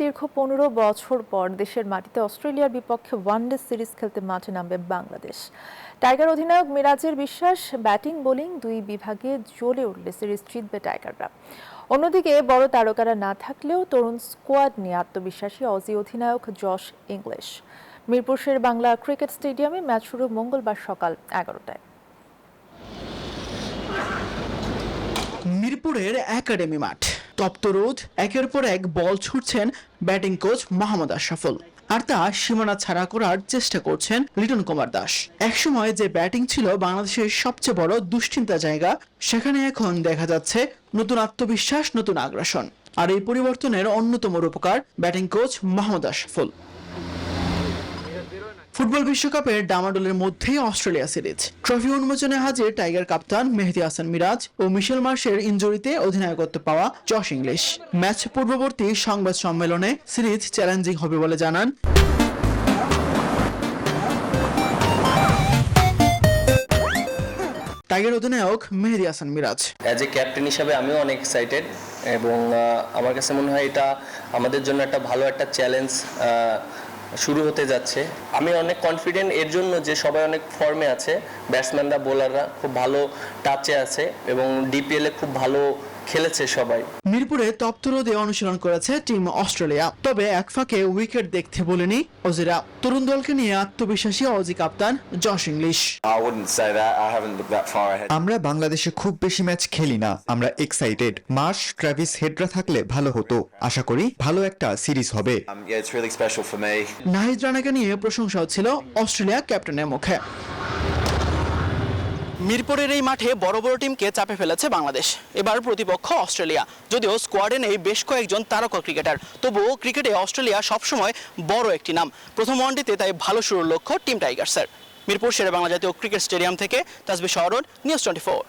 দীর্ঘ ১৫ বছর পর দেশের মাটিতে অস্ট্রেলিয়ার বিপক্ষে ওয়ানডে সিরিজ খেলতে মাঠে নামবে বাংলাদেশ। টাইগার অধিনায়ক মিরাজের বিশ্বাস, ব্যাটিং বোলিং দুই বিভাগে জ্বলে উঠলে সিরিজ জিতবে টাইগাররা। অন্যদিকে বড় তারকারা না থাকলেও তরুণ স্কোয়াড নিয়ে আত্মবিশ্বাসী অজি অধিনায়ক জশ ইংলিশ। মিরপুর শের বাংলা ক্রিকেট স্টেডিয়ামে ম্যাচ শুরু মঙ্গলবার সকাল 11টায়। মিরপুরের একাডেমি মাঠ তপ্ত রোদ, একের পর এক বল ছুটছেন ব্যাটিং কোচ মোহাম্মদ আশরাফুল, আর তা সীমানা ছাড়া করার চেষ্টা করছেন লিটন কুমার দাস। একসময় যে ব্যাটিং ছিল বাংলাদেশের সবচেয়ে বড় দুশ্চিন্তা জায়গা, সেখানে এখন দেখা যাচ্ছে নতুন আত্মবিশ্বাস, নতুন আগ্রাসন। আর এই পরিবর্তনের অন্যতম রূপকার batting coach Mohammad Ashraful. Football বিশ্বকাপের ডামাডোলের মধ্যেই অস্ট্রেলিয়া সিরিজ ট্রফি উন্মোচনে হাজির টাইগার কাপ্তান মেহেদী হাসান মিরাজ ও মিশেল মার্শের ইনজুরিতে অধিনায়কত্ব পাওয়া জশ ইংলিশ। ম্যাচ পূর্ববর্তী সংবাদ সম্মেলনে সিরিজ চ্যালেঞ্জিং হবে বলে জানান টাইগার অধিনায়ক Mehedi Hasan Miraz. As a captain হিসাবে আমিও অনেক এক্সাইটেড এবং আমার কাছে মনে হয় এটা আমাদের জন্য একটা ভালো একটা চ্যালেঞ্জ শুরু হতে যাচ্ছে। আমি অনেক কনফিডেন্ট এর জন্য যে সবাই অনেক ফর্মে আছে, ব্যাটসম্যানরা, বোলাররা খুব ভালো টাচে আছে এবং ডিপিএল এ খুব ভালো খেলেছে সবাই। মিরপুরে তপ্ত রোদে অনুশীলন করেছে টিম অস্ট্রেলিয়া, তবে এক ফাঁকে উইকেট দেখতে বলেনি অজিরা। তরুণ দলকে নিয়ে আত্মবিশ্বাসী অজি কাপ্তান জশ ইংলিশ। আমরা বাংলাদেশে খুব বেশি ম্যাচ খেলি না, আমরা এক্সাইটেড। মার্শ, ট্রাভিস হেডরা থাকলে ভালো হতো। আশা করি ভালো একটা সিরিজ হবে। নাহিদ রানাকে নিয়ে প্রশংসাও ছিল অস্ট্রেলিয়া ক্যাপ্টেনের মুখে। মিরপুরের এই মাঠে বড় বড় টিমকে চাপে ফেলেছে বাংলাদেশ। এবার প্রতিপক্ষ অস্ট্রেলিয়া। যদিও স্কোয়াডে নেই বেশ কয়েকজন তারকা ক্রিকেটার, তবুও ক্রিকেটে অস্ট্রেলিয়া সবসময় বড় একটি নাম। প্রথম ওয়ানডেতে তাই ভালো শুরুর লক্ষ্য টিম টাইগার্সের। মিরপুর শেরে বাংলা জাতীয় ক্রিকেট স্টেডিয়াম থেকে তাসবিহ শহরুন, নিউজ 24।